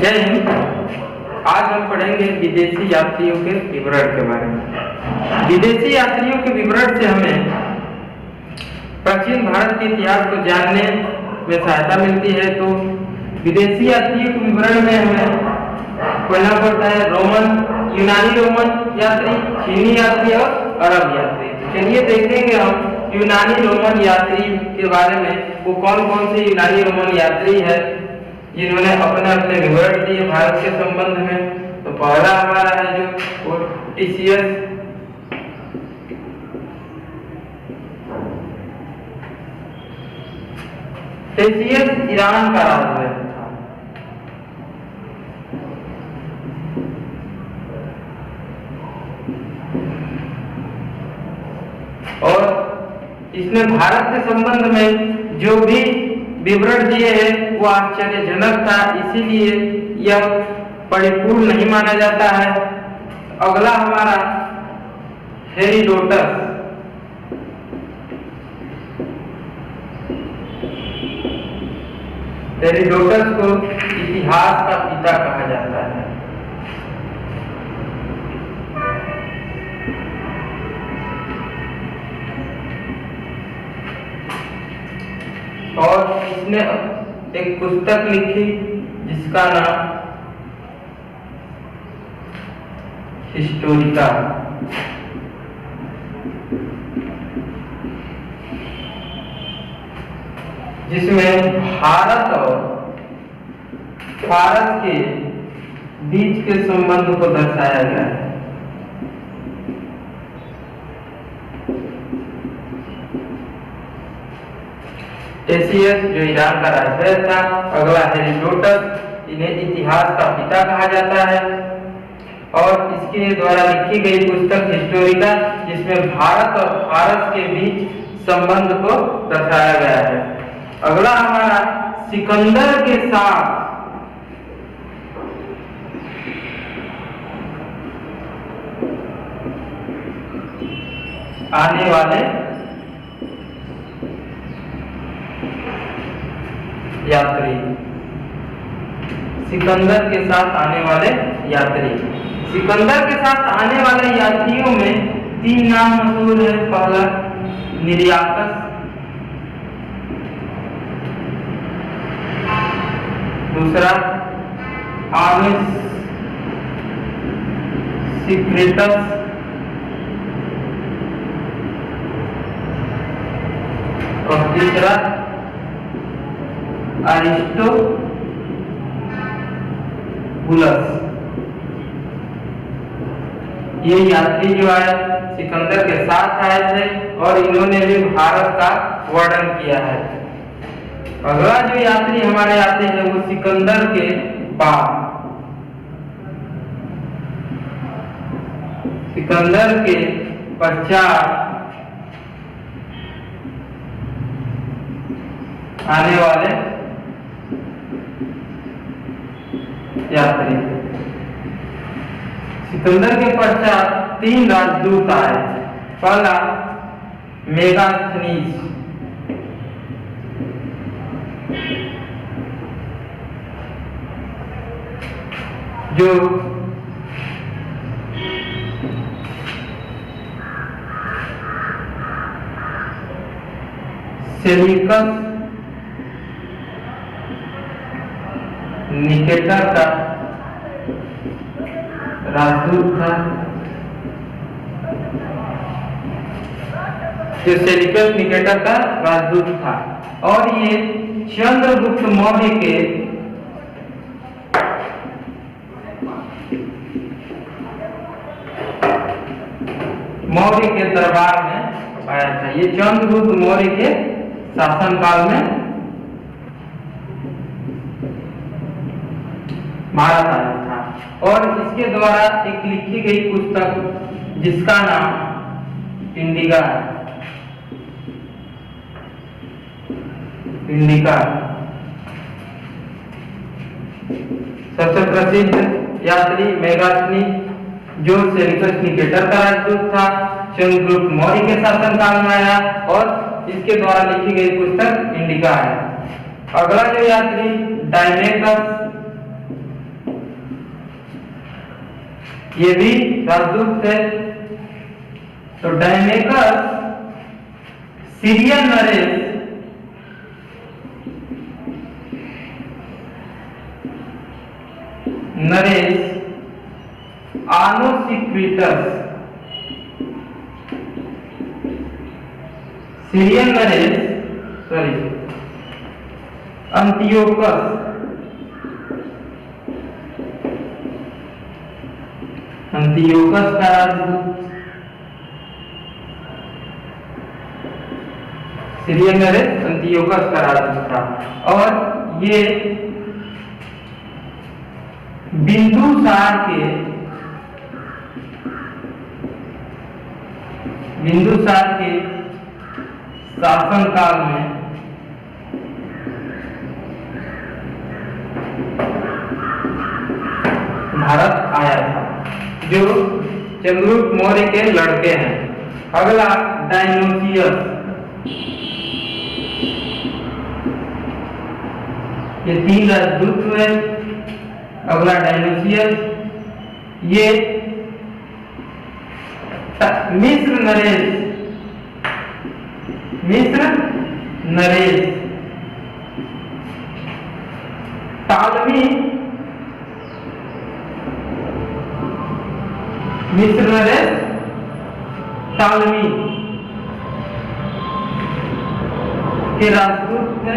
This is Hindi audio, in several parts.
जय हिंद। आज हम पढ़ेंगे विदेशी यात्रियों के विवरण के बारे में। विदेशी यात्रियों के विवरण से हमें प्राचीन भारत के इतिहास को जानने में सहायता मिलती है। तो विदेशी यात्रियों के विवरण में हमें पढ़ना पड़ता है यूनानी रोमन यात्री, चीनी यात्री और अरब यात्री। चलिए देखेंगे हम यूनानी रोमन यात्री के बारे में। वो कौन कौन से यूनानी रोमन यात्री है जिन्होंने अपने अपने विवरण दिए भारत के संबंध में। तो पहला हमारा है जो टीसीएस ईरान का राजदूत था और इसने भारत के संबंध में जो भी विवरण दिए हैं वो आश्चर्यजनक था, इसीलिए यह परिपूर्ण नहीं माना जाता है। अगला हमारा हेरोडोटस। हेरोडोटस को इतिहास का पिता कहा जाता है और इसने एक पुस्तक लिखी जिसका नाम हिस्टोरिका, जिसमें भारत और फारस के बीच के संबंध को दर्शाया गया है। टेसियस जो ईरान का राजदूत था। अगला हेरोडोटस, इन्हें इतिहास का पिता कहा जाता है और इसके द्वारा लिखी गई पुस्तक हिस्टोरिका, जिसमें भारत और फारस के बीच संबंध को दर्शाया गया है। अगला हमारा सिकंदर के साथ आने वाले यात्री। सिकंदर के साथ आने वाले यात्री। सिकंदर के साथ आने वाले यात्रियों में 3 नाम मशहूर है। पहला निरियाकस, दूसरा आमिस सिक्रेटस और तीसरा अरिस्टोबुलस। ये यात्री जो आए सिकंदर के साथ आए थे और इन्होंने भी भारत का वर्णन किया है। अगला जो यात्री हमारे आते हैं वो सिकंदर के बाद, सिकंदर के पश्चात आने वाले यात्री। सिकंदर के पश्चात 3 राजदूत आए। पहला मेगास्थनीस, जो सेल्यूकस निकेटर का राजदूत था। जो सेल्यूकस निकेटर का राजदूत था और ये चंद्रगुप्त मौर्य के दरबार में आया था। ये चंद्रगुप्त मौर्य के शासनकाल में भारत आया था और इसके द्वारा एक लिखी गई पुस्तक जिसका नाम इंडिका है। इंडिका सबसे प्रसिद्ध यात्री मेगास्थनी, जो सेल्यूकस निकेटर का राजदूत था, चंद्रगुप्त मौर्य के शासनकाल में आया और इसके द्वारा लिखी गई पुस्तक इंडिका है। अगला जो यात्री डायमेकस, ये भी राजदूत थे। तो डायमेकस सीरियन नरेश आनोसिक्रिटस, सीरियन नरेश अंतियोकस, अंतियोकस का राजदूत, सीरियन नरेश अंतियोकस का राजदूत था। और ये बिंदुसार के शासनकाल में भारत आया था, जो चंद्रगुप्त मौर्य के लड़के हैं। अगला डायनोसियस, ये 3 राजदूत हुए। अगला डायनोसियस, ये मिस्र नरेश टालमी, मिस्र नरेश टालमी के राजदूत थे।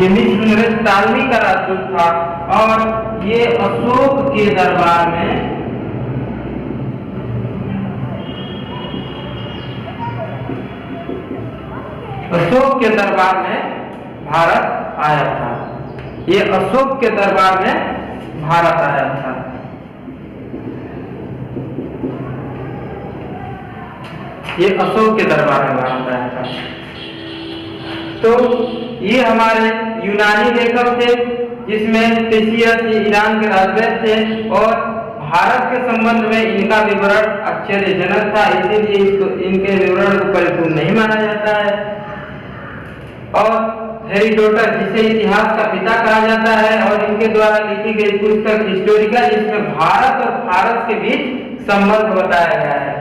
ये मिस्र नरेश टालमी का राजदूत था और ये अशोक के दरबार में भारत आया था। ये अशोक के दरबार में भारत आया था। ये अशोक के दरबार में भारत आया था। तो ये हमारे यूनानी लेखक थे, जिसमें टेसियस ईरान के राजवैद्य थे और भारत के संबंध में इनका विवरण आश्चर्यजनक था, इसीलिए इसको इनके विवरण को परिपूर्ण नहीं माना जाता है। और हेरोडोटस, जिसे इतिहास का पिता कहा जाता है, और इनके द्वारा लिखी गई पुस्तक हिस्टोरिका, जिसमें भारत और फारस के बीच संबंध बताया गया है।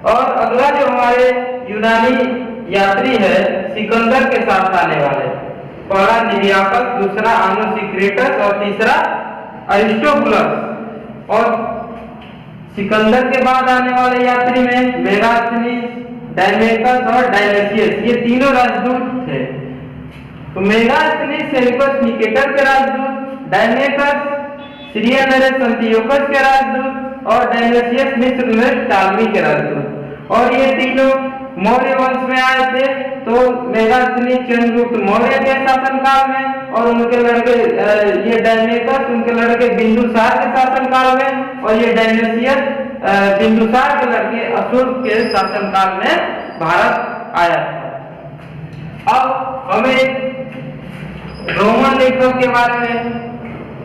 और अगला जो हमारे यूनानी यात्री है, सिकंदर के साथ आने वाले, पहला निर्यापक, दूसरा आनोसिक्रेटस और तीसरा अरिस्टोबुलस। और सिकंदर के बाद आने वाले यात्री में मेगास्थनीज, डायमेकस और डायनेसियस, ये तीनों राजदूत थे। तो मेगास्थनीज सेल्यूकस निकेटर के राजदूत, डायमेकस सीरियन नरेश अंतियोकस के राजदूत और डायनेसियस मिस्र नरेश टालमी के राजदूत। और ये तीनों मौर्य वंश में आए थे। तो मेगास्थनीज चंद्रगुप्त मौर्य के शासनकाल में, और उनके लड़के ये डायमेकस उनके लड़के बिंदुसार के शासनकाल में, और ये डायनेसियस बिंदुसार के लड़के अशोक के शासनकाल में भारत आया था। अब हमें रोमन लेखक के बारे में,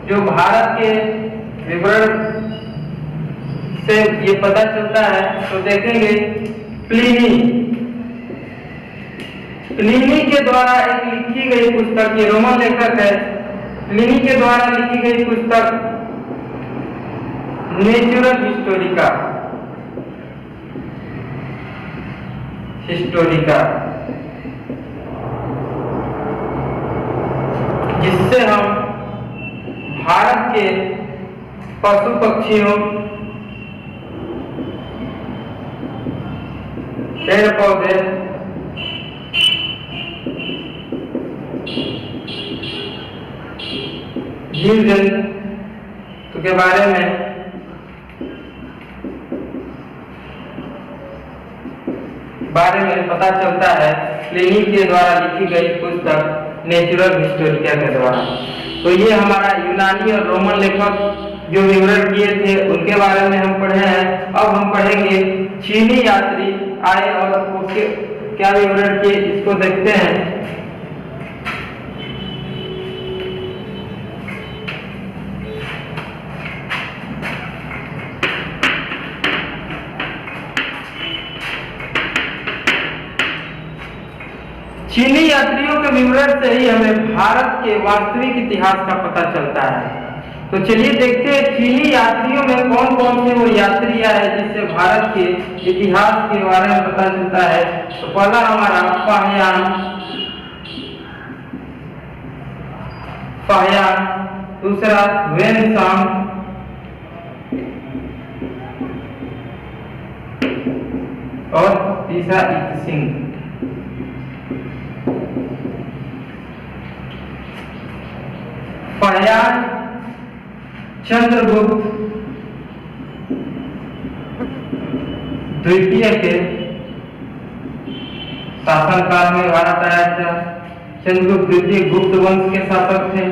जो भारत के विवरण से ये पता चलता है, तो देखेंगे प्लिनी के द्वारा एक लिखी गई पुस्तक, ये रोमन लेखक है, प्लिनी के द्वारा लिखी गई पुस्तक नेचुरल हिस्टोरिका, जिससे हम भारत के पशु पक्षियों, पेड़ पौधे, जीव जंतु के बारे में पता चलता है प्लिनी के द्वारा लिखी गई पुस्तक नेचुरल हिस्टोरिका के द्वारा। तो ये हमारा यूनानी और रोमन लेखक जो विवरण किए थे उनके बारे में हम पढ़े हैं। अब हम पढ़ेंगे चीनी यात्री आए और उसके क्या विवरण किए, इसको देखते हैं। चीनी यात्रियों के विवरण से ही हमें भारत के वास्तविक इतिहास का पता चलता है। तो चलिए देखते हैं चीनी यात्रियों में कौन कौन से वो यात्रियां हैं जिससे भारत के इतिहास के बारे में पता चलता है। तो पहला हमारा फाहियान, दूसरा ह्वेनसांग, और तीसरा इत्सिंग। फाहियान चंद्रगुप्त द्वितीय के शासनकाल में भारत आया था। चंद्रगुप्त द्वितीय गुप्त वंश के शासक थे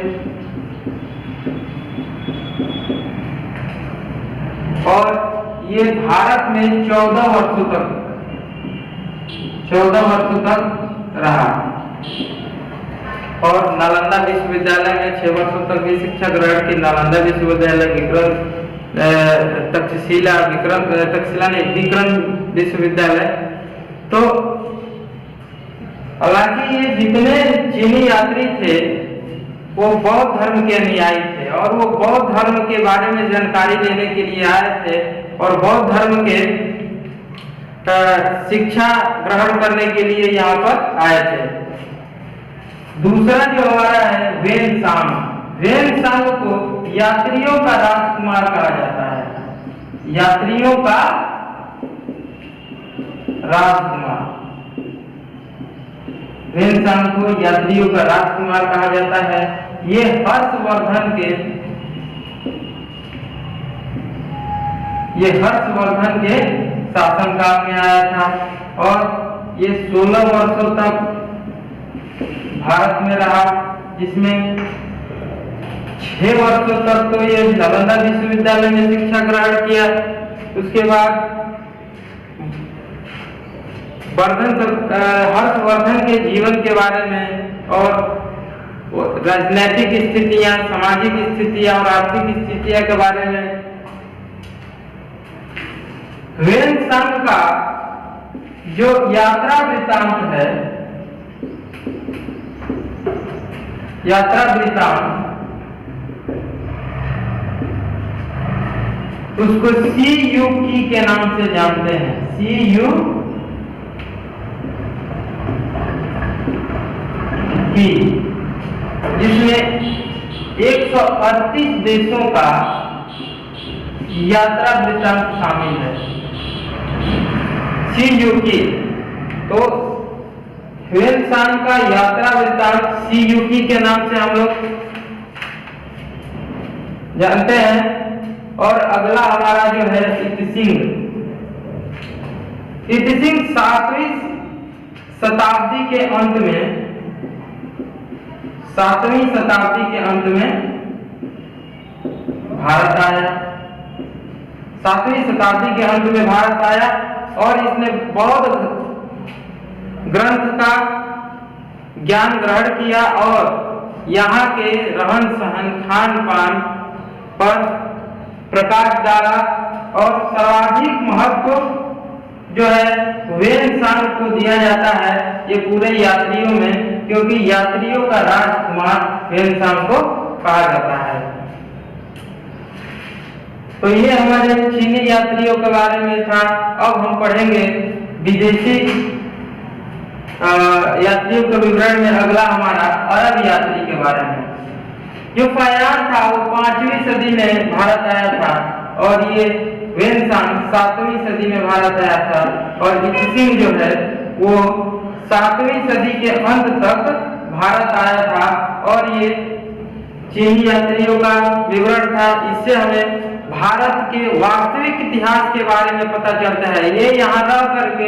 और ये भारत में 14 वर्षों तक रहा और नालंदा विश्वविद्यालय में 6 वर्षों तक भी शिक्षा ग्रहण की। नालंदा विश्वविद्यालय तक्षशिला विश्वविद्यालय। तो हालांकि ये जितने चीनी यात्री थे वो बौद्ध धर्म के अनुयायी थे और वो बौद्ध धर्म के बारे में जानकारी लेने के लिए आए थे और बौद्ध धर्म के शिक्षा ग्रहण करने के लिए यहाँ पर आए थे। दूसरा जो हमारा है ह्वेनसांग को यात्रियों का राजकुमार कहा जाता है। यात्रियों का राजकुमार, ह्वेनसांग को यात्रियों का राजकुमार कहा जाता है। ये हर्षवर्धन के शासनकाल में आया था और ये 16 वर्षों तक भारत में रहा, जिसमें 6 वर्षों तक तो ये नालंदा विश्वविद्यालय में शिक्षा ग्रहण किया। उसके बाद हर्षवर्धन के जीवन के बारे में और राजनीतिक स्थितियां, सामाजिक स्थितियां और आर्थिक स्थितियां के बारे में। ह्वेनसांग का जो यात्रा वृत्तांत है, उसको CUK के नाम से जानते हैं। CUK, जिसमें 138 देशों का यात्रा वृत्तांत शामिल है। CUK, तो ह्वेनसांग का यात्रा वृत्तांत CUK के नाम से हम लोग जानते हैं। और अगला हमारा जो है इत्सिंग 7वीं शताब्दी के अंत में भारत आया। 7वीं शताब्दी के अंत में भारत आया और इसने बौद्ध ग्रंथ का ज्ञान ग्रहण किया और यहाँ के रहन सहन, खान पान पर प्रकाश डाला और सर्वाधिक महत्व जो है ह्वेनसांग को दिया जाता है ये पूरे यात्रियों में, क्योंकि यात्रियों का राजकुमार ह्वेनसांग को कहा जाता है। तो ये हमारे चीनी यात्रियों के बारे में था। अब हम पढ़ेंगे विदेशी यात्रियों के विवरण में अगला हमारा अरब यात्री के बारे में। जो फाहियान था वो 5वीं सदी में भारत आया था और ये ह्वेनसांग 7वीं सदी में भारत आया था और इत्सिंग जो है वो 7वीं सदी के अंत तक भारत आया था और ये चीनी यात्रियों का विवरण था। इससे हमें भारत के वास्तविक इतिहास के बारे में पता चलता है। ये यहाँ रह करके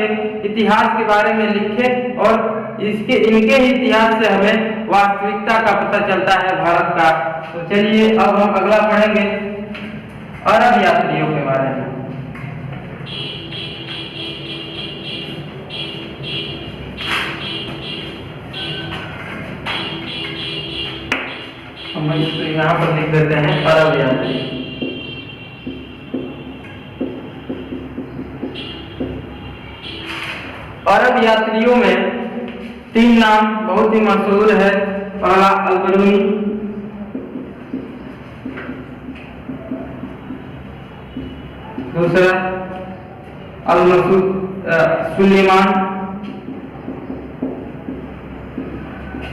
इतिहास के बारे में लिखे और इनके ही इतिहास से हमें वास्तविकता का पता चलता है भारत का। तो चलिए अब हम अगला पढ़ेंगे अरब यात्रियों के बारे में। हम इसको यहाँ पर लिख देते हैं अरब यात्री। अरब यात्रियों में तीन नाम बहुत ही मशहूर है। पहला अल-बरूनी, दूसरा सुलेमान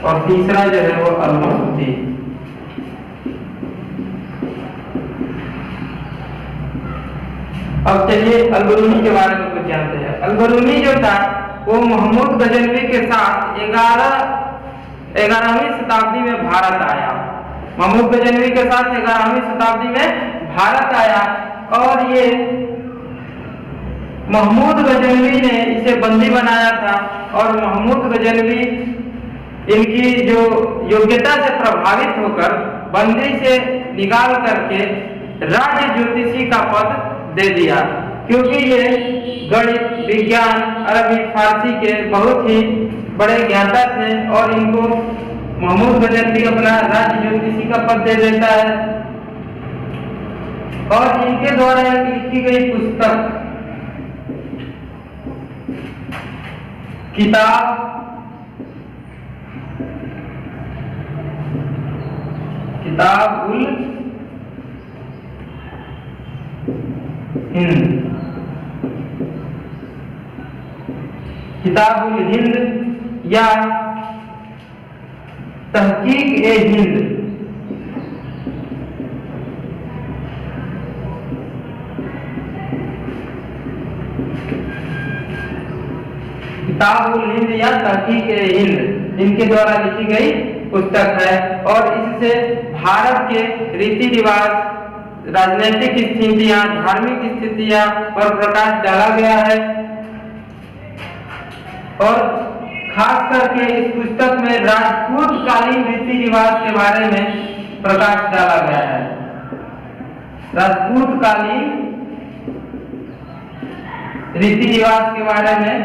और तीसरा जो है वो अल-मसूदी। अब चलिए अल-बरूनी के बारे में कुछ जानते हैं। अल-बरूनी जो था वो मोहम्मद गजनवी के साथ 11वीं शताब्दी में भारत आया। मोहम्मद गजनवी के साथ 11वीं शताब्दी में भारत आया और ये मोहम्मद गजनवी ने इसे बंदी बनाया था और मोहम्मद गजनवी इनकी जो योग्यता से प्रभावित होकर बंदी से निकाल करके राज्य ज्योतिषी का पद दे दिया, क्योंकि ये गणित, विज्ञान, अरबी, फारसी के बहुत ही बड़े ज्ञाता थे और इनको मोहम्मद गजनवी अपना राज्य ज्योतिषी का पद दे देता है। और इनके द्वारा लिखी गई पुस्तक किताब-उल हिंद, किताब-उल हिंद या तहकीक-ए-हिंद, किताब-उल हिंद या तहकीक-ए-हिंद इनके द्वारा लिखी गई पुस्तक है और इससे भारत के रीति रिवाज, राजनीतिक स्थितियां, धार्मिक स्थितियां पर प्रकाश डाला गया है और खास करके इस पुस्तक में राजपूत कालीन रीति रिवाज के बारे में प्रकाश डाला गया है। राजपूत कालीन रीति रिवाज के बारे में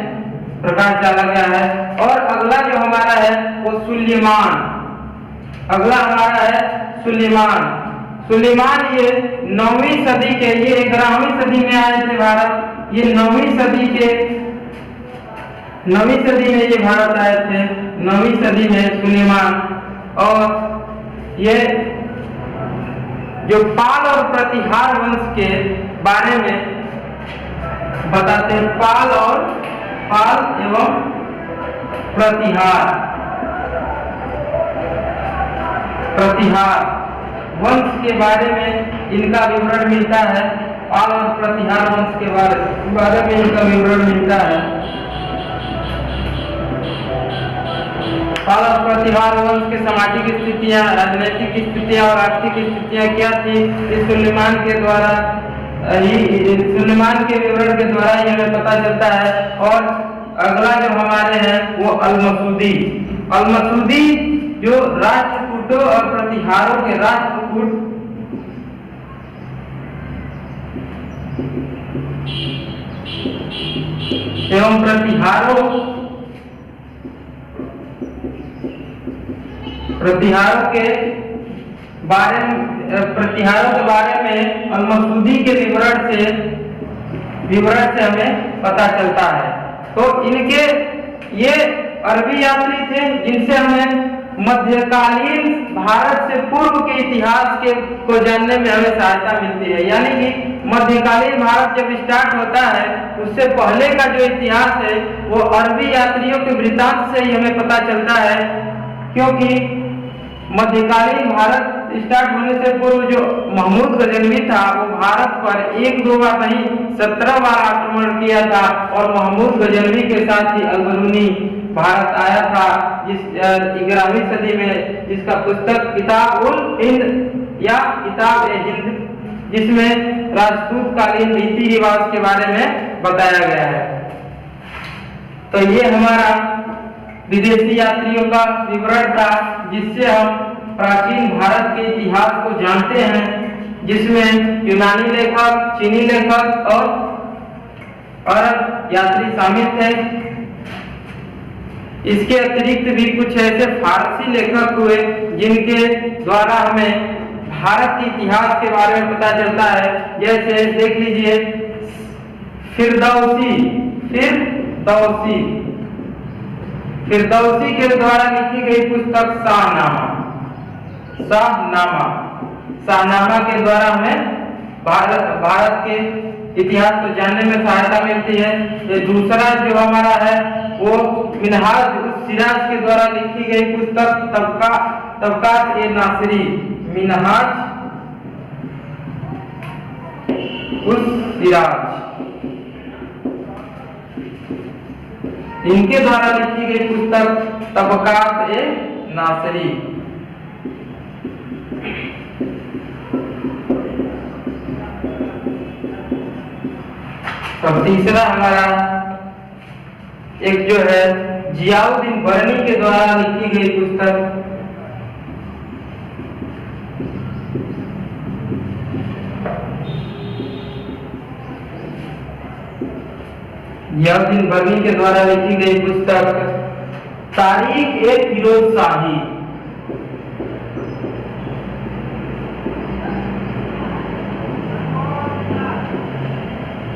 प्रकाश डाला गया है। और अगला जो हमारा है वो सुलेमान, अगला हमारा है सुलेमान। सुलेमान ये 9वीं सदी के, ये 11वीं सदी में आए थे भारत। ये 9वीं सदी में ये भारत आए थे, 9वीं सदी में सुलेमान। और ये जो पाल और प्रतिहार वंश के बारे में बताते हैं, पाल एवं प्रतिहार वंश के बारे में इनका विवरण मिलता है। पाल और प्रतिहार वंश के बारे में इनका विवरण मिलता है। पाल और प्रतिहार वंश के सामाजिक स्थितियां, राजनीतिक स्थितियां और आर्थिक स्थितियां क्या थी, इस सुलेमान के द्वारा सुलेमान के विवरण के द्वारा ही हमें पता चलता है। और अगला जो हमारे हैं वो अल-मसूदी। अल-मसूदी जो राष्ट्रकूटों और प्रतिहारों के राष्ट्रकूट एवं प्रतिहारों के बारे में अल-मसूदी के विवरण से हमें पता चलता है। तो इनके ये अरबी यात्री थे जिनसे हमें मध्यकालीन भारत से पूर्व के इतिहास को जानने में हमें सहायता मिलती है। यानी कि मध्यकालीन भारत जब स्टार्ट होता है उससे पहले का जो इतिहास है वो अरबी यात्रियों के वृत्तांत से ही हमें पता चलता है, क्योंकि मध्यकालीन भारत स्टार्ट होने से पूर्व जो मोहम्मद गजनवी था वो भारत पर 1-2 बार नहीं 17 बार आक्रमण किया था और मोहम्मद गजनवी के साथ ही अल-बरूनी भारत आया था, जिस 11वीं सदी में, जिसका पुस्तक किताब-उल-हिंद या किताब-ए-हिंद, जिसमें राजपूत कालीन रीति रिवाज के बारे में बताया गया है। तो ये हमारा विदेशी यात्रियों का विवरण था, जिससे हम प्राचीन भारत के इतिहास को जानते हैं, जिसमें यूनानी लेखक, चीनी लेखक और अरब यात्री शामिल थे। इसके अतिरिक्त भी कुछ ऐसे फारसी लेखक हुए जिनके द्वारा हमें भारत के इतिहास के बारे में पता चलता है। जैसे देख लीजिए फिरदौसी के द्वारा लिखी गई पुस्तक शाहनामा के द्वारा हमें भारत के इतिहास को जानने में सहायता मिलती है। ये दूसरा जो हमारा है वो मिनहाज उस सिराज के द्वारा लिखी गई पुस्तक तबकात ए नासिरी, मिनहाज उस सिराज, इनके द्वारा लिखी गई पुस्तक तबकात ए नासिरी। और तीसरा हमारा एक जो है जियाउद्दीन बरनी के द्वारा लिखी गई पुस्तक जियाउद्दीन बरनी के द्वारा लिखी गई पुस्तक तारीख ए फिरोज शाही।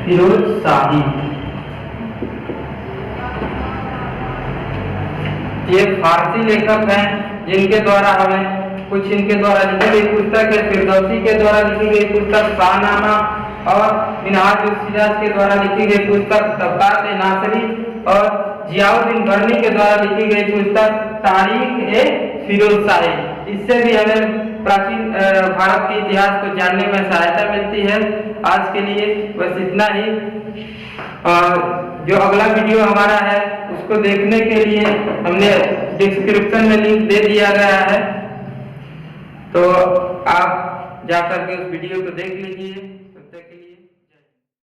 फिरोज शाही ये फारसी लेखक हैं जिनके द्वारा हमें कुछ इनके द्वारा लिखी गई पुस्तक है। फिरदौसी के द्वारा लिखी गई पुस्तक शाहनामा और मिनहाज उस सिराज के द्वारा लिखी गई पुस्तक तबकात ए नासिरी और जियाउद्दीन बरनी के द्वारा लिखी गई पुस्तक तारीख ए फिरोज शाही। इससे भी हमें प्राचीन भारत के इतिहास को जानने में सहायता मिलती है। आज के लिए बस इतना ही। जो अगला वीडियो हमारा है उसको देखने के लिए हमने डिस्क्रिप्शन में लिंक दे दिया गया है, तो आप जाकर के उस वीडियो को देख लीजिए।